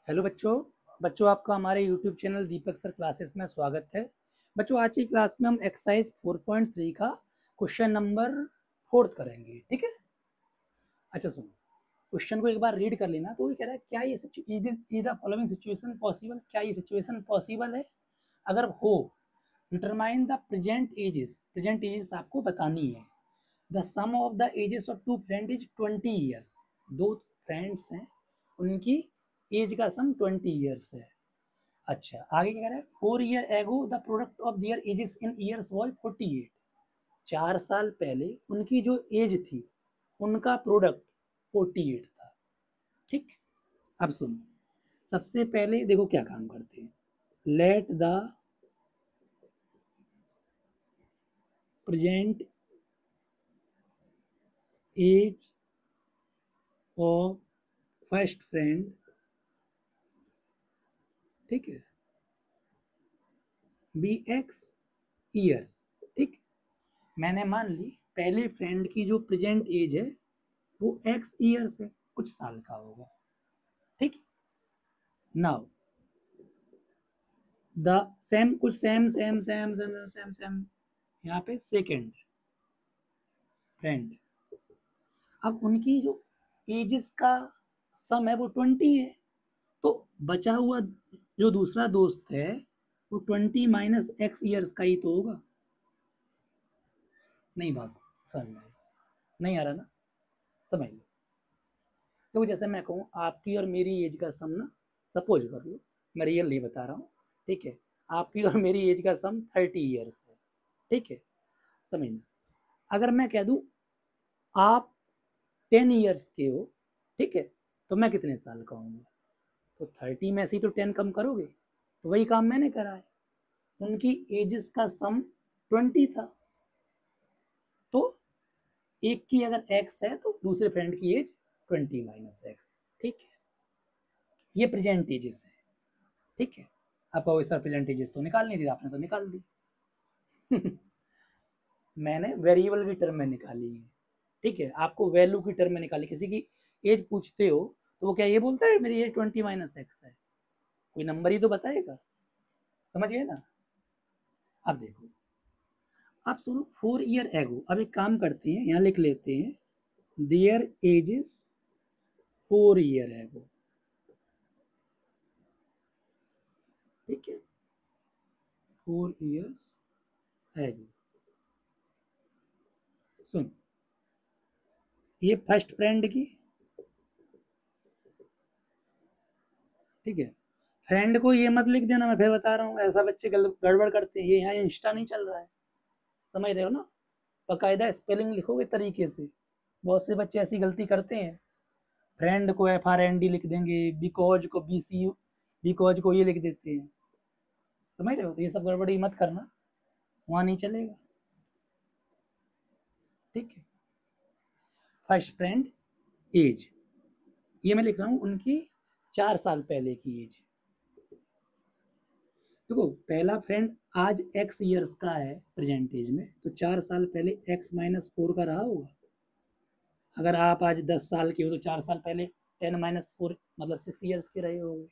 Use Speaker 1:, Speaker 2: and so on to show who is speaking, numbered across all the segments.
Speaker 1: Hello बच्चों। बच्चों आपका हमारे यूट्यूब चैनल दीपक सर क्लासेस में स्वागत है। बच्चों आज की क्लास में हम एक्सरसाइज 4.3 का क्वेश्चन नंबर 4 करेंगे, ठीक है। अच्छा सुनो, क्वेश्चन को एक बार रीड कर लेना। तो ये कह रहा है क्या ये द फॉलोइंग सिचुएशन पॉसिबल, क्या ये सिचुएशन पॉसिबल है? अगर हो, डिटरमाइन द प्रेजेंट एजेस आपको बतानी है। The sum of the ages of two friend is 20 years. दो फ्रेंड्स हैं, उनकी एज का सम 20 ईयर्स है। अच्छा आगे क्या कह रहा है, 4 year ago the product of their edges in years was 48। 4 साल पहले उनकी जो एज थी उनका प्रोडक्ट 48 था, ठीक। अब सुनो, सबसे पहले देखो क्या काम करते हैं। Let the present age of first friend, ठीक है, बी एक्स ईयर्स, ठीक। मैंने मान ली पहले फ्रेंड की जो प्रेजेंट एज है वो एक्स ईयर्स है, कुछ साल का होगा, ठीक। नाउ द सेम, कुछ same same same same same same यहाँ पे सेकेंड फ्रेंड। अब उनकी जो एजेस का सम है वो 20 है, तो बचा हुआ जो दूसरा दोस्त है वो 20 माइनस एक्स ईयर्स का ही तो होगा। नहीं बात समझ में आई? नहीं आ रहा ना, समझ लो। तो जैसे मैं कहूँ आपकी और मेरी एज का सम ना, सपोज कर लो, मैं रियल नहीं बता रहा हूँ, ठीक है। आपकी और मेरी एज का सम 30 ईयर्स है, ठीक है। समझना, अगर मैं कह दूँ आप 10 ईयर्स के हो, ठीक है, तो मैं कितने साल का हूँ? तो 30 में से ही तो 10 कम करोगे, तो वही काम मैंने करा है। उनकी एजेस का सम 20 था, तो एक की अगर एक्स है तो दूसरे फ्रेंड की एज 20 माइनस एक्स, ठीक है। ये प्रेजेंट एजेस है, ठीक है। आपको सर प्रेजेंट एजेस तो निकाल नहीं दी, आपने तो निकाल दी। मैंने वेरिएबल की टर्म में निकाली है, ठीक है। आपको वैल्यू की टर्म में निकाली। किसी की एज पूछते हो तो वो क्या ये बोलता है मेरी एज 20 माइनस एक्स है? कोई नंबर ही तो बताएगा, समझ गए ना। अब देखो, अब सुनो, 4 ईयर एगो। अब एक काम करते हैं, यहाँ लिख लेते हैं देयर एजेस 4 ईयर एगो, ठीक है, 4 ईयर्स एगो। सुन, ये फर्स्ट फ्रेंड की, ठीक है। फ्रेंड को ये मत लिख देना, मैं फिर बता रहा हूँ, ऐसा बच्चे गड़बड़ करते हैं। ये यहाँ इंस्टा नहीं चल रहा है, समझ रहे हो ना। बाकायदा स्पेलिंग लिखोगे तरीके से। बहुत से बच्चे ऐसी गलती करते हैं, फ्रेंड को FRND लिख देंगे, बिकॉज को BC, बिकॉज को ये लिख देते हैं, समझ रहे हो। तो ये सब गड़बड़ी मत करना, वहाँ नहीं चलेगा, ठीक है। फर्स्ट फ्रेंड एज, ये मैं लिख रहा हूँ उनकी 4 साल पहले की एज। देखो पहला फ्रेंड आज एक्स ईयर्स का है प्रेजेंट एज में, तो 4 साल पहले x-4 का रहा होगा। अगर आप आज 10 साल के हो तो 4 साल पहले 10-4 मतलब 6 ईयर्स के रहे होंगे।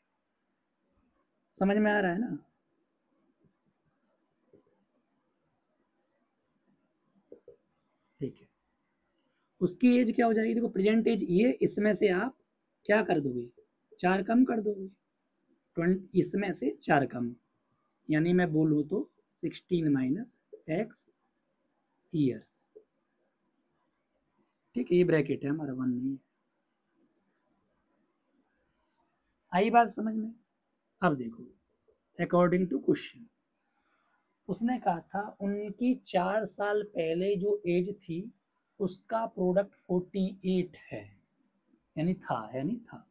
Speaker 1: समझ में आ रहा है ना। ठीक है, उसकी एज क्या हो जाएगी? देखो प्रेजेंट एज ये, इसमें से आप क्या कर दोगे, 4 कम कर दोगे। 20 इसमें से 4 कम, यानी मैं बोलूँ तो 16 माइनस एक्स ईयर्स, ठीक है। ये ब्रैकेट है हमारा, 1 नहीं है। आई बात समझ में? अब देखो, अकॉर्डिंग टू क्वेश्चन, उसने कहा था उनकी 4 साल पहले जो एज थी उसका प्रोडक्ट 48 है, यानी था, यानी था।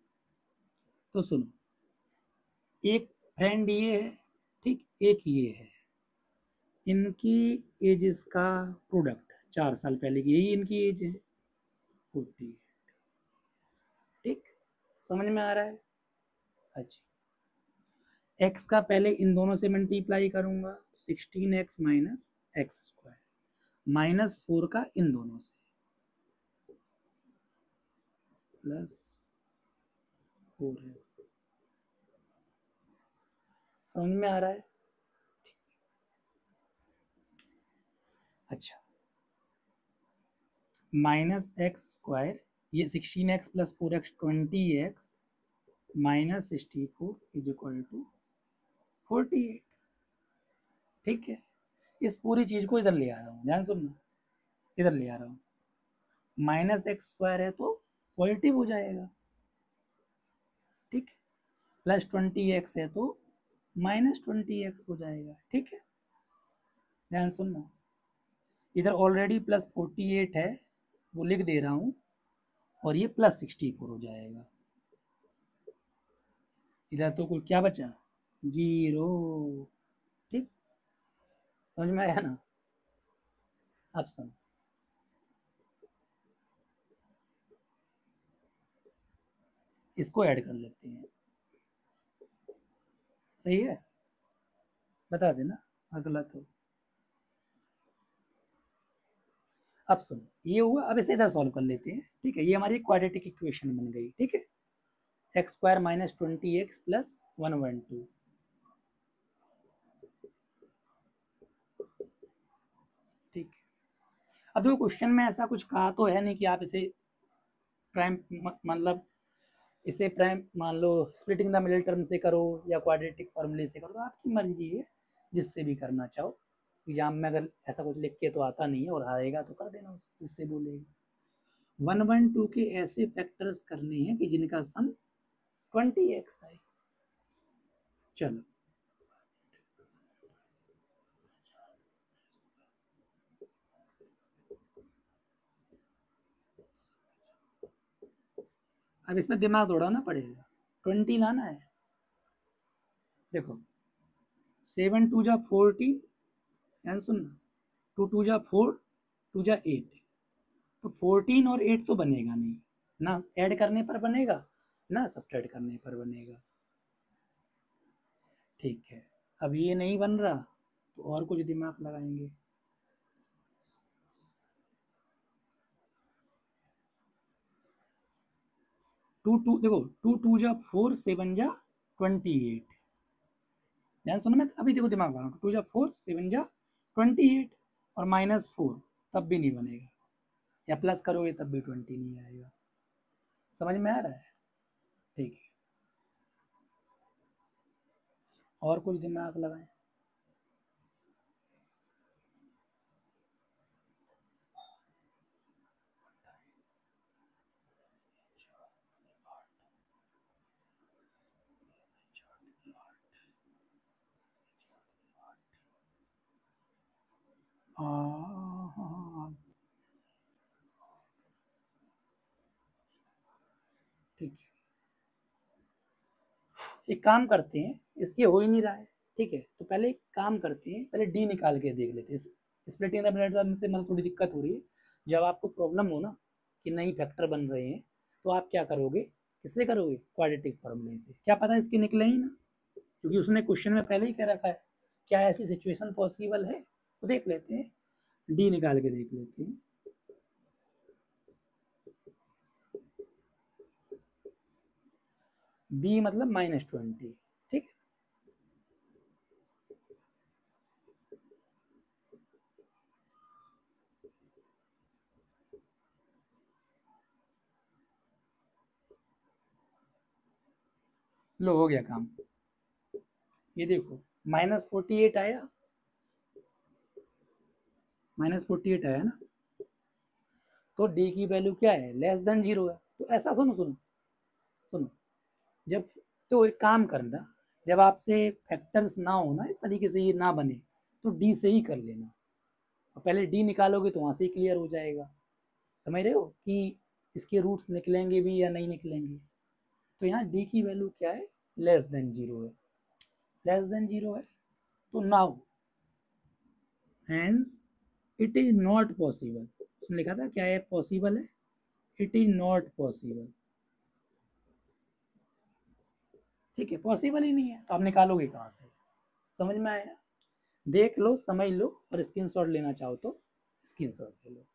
Speaker 1: तो सुनो, एक फ्रेंड ये है, ठीक, एक ये है। इनकी एजेस का प्रोडक्ट 4 साल पहले की, यही इनकी एज है 48, ठीक। समझ में आ रहा है? अच्छा, एक्स का पहले इन दोनों से मल्टीप्लाई करूंगा, 16x माइनस एक्स स्क्वायर, -4 का इन दोनों से, प्लस 4x समझ में आ रहा है? अच्छा, माइनस एक्स स्क्वायर, ये 16x plus 4x 20x minus 64 is equal to 48। ठीक है, इस पूरी चीज को इधर ले आ रहा हूँ, ध्यान सुनना, इधर ले आ रहा हूँ। माइनस एक्स स्क्वायर है तो पॉजिटिव हो जाएगा, ठीक है, प्लस 20x है तो माइनस 20x हो जाएगा, ठीक है। ध्यान सुनना, इधर ऑलरेडी प्लस 48 है, वो लिख दे रहा हूँ, और ये प्लस 64 हो जाएगा। इधर तो कोई क्या बचा, 0, ठीक, समझ में आया ना? अब सुन, इसको ऐड कर लेते हैं, सही है, बता देना अगला तो। अब सुन, ये हुआ, अब इसे इधर सॉल्व कर लेते हैं, ठीक है। ये हमारी क्वाड्रेटिक इक्वेशन बन गई, ठीक है, x square minus 20x plus 112, ठीक है। अब देखो क्वेश्चन में ऐसा कुछ कहा तो है नहीं कि आप इसे प्राइम मतलब इसे प्राइम मान लो स्प्लिटिंग द मिडिल टर्म से करो या क्वाड्रेटिक फॉर्मूले से करो, तो आपकी मर्जी है जिससे भी करना चाहो। एग्जाम में अगर ऐसा कुछ लिख के तो आता नहीं है, और आएगा तो कर देना उससे बोलेगा। 112 के ऐसे फैक्टर्स करने हैं कि जिनका सम 20x आए। चलो, अब इसमें दिमाग दौड़ाना पड़ेगा, 20 लाना है। देखो 7 2 जा 14, ध्यान सुनना, 2 2 जा 4, 2 जा 8, तो 14 और 8 तो बनेगा नहीं ना, ऐड करने पर बनेगा ना सब्ट्रैक्ट करने पर बनेगा, ठीक है। अब ये नहीं बन रहा तो और कुछ दिमाग लगाएंगे। 2 2 देखो, 2 2 जा 4, 7 जा 28, ध्यान सुनो, मैं अभी देखो दिमाग लगा, 2 जा 4, 7 जा 28, और माइनस 4 तब भी नहीं बनेगा, या प्लस करोगे तब भी 20 नहीं आएगा। समझ में आ रहा है? ठीक है, और कुछ दिमाग लगाएं। हाँ, ठीक है, एक काम करते हैं, इसके हो ही नहीं रहा है, ठीक है, तो पहले एक काम करते हैं, पहले डी निकाल के देख लेते हैं। स्प्लिटिंग द मिडिल टर्म से मतलब थोड़ी दिक्कत हो रही है। जब आपको प्रॉब्लम हो ना कि नई फैक्टर बन रहे हैं, तो आप क्या करोगे, किससे करोगे, क्वाड्रेटिक फॉर्मूले से। क्या पता इसके निकले ही ना, क्योंकि उसने क्वेश्चन में पहले ही कह रखा है। क्या ऐसी सिचुएशन पॉसिबल है, तो देख लेते हैं, डी निकाल के देख लेते हैं। बी मतलब -20, ठीक, लो हो गया काम। ये देखो -48 आया, -48 आया ना, तो डी की वैल्यू क्या है, लेस देन 0 है। तो ऐसा सुनो सुनो सुनो, जब, तो एक काम करना, जब आपसे फैक्टर्स ना हो ना, इस तरीके से ये ना बने, तो डी से ही कर लेना, और पहले डी निकालोगे तो वहां से ही क्लियर हो जाएगा। समझ रहे हो कि इसके रूट्स निकलेंगे भी या नहीं निकलेंगे। तो यहाँ डी की वैल्यू क्या है, लेस देन 0 है, लेस देन 0 है, तो now hence it is not possible, उसने लिखा था क्या है, पॉसिबल है, इट इज नॉट पॉसिबल, ठीक है, पॉसिबल ही नहीं है, तो आप निकालोगे कहाँ से। समझ में आया? देख लो, समझ लो, और स्क्रीनशॉट लेना चाहो तो स्क्रीनशॉट ले लो।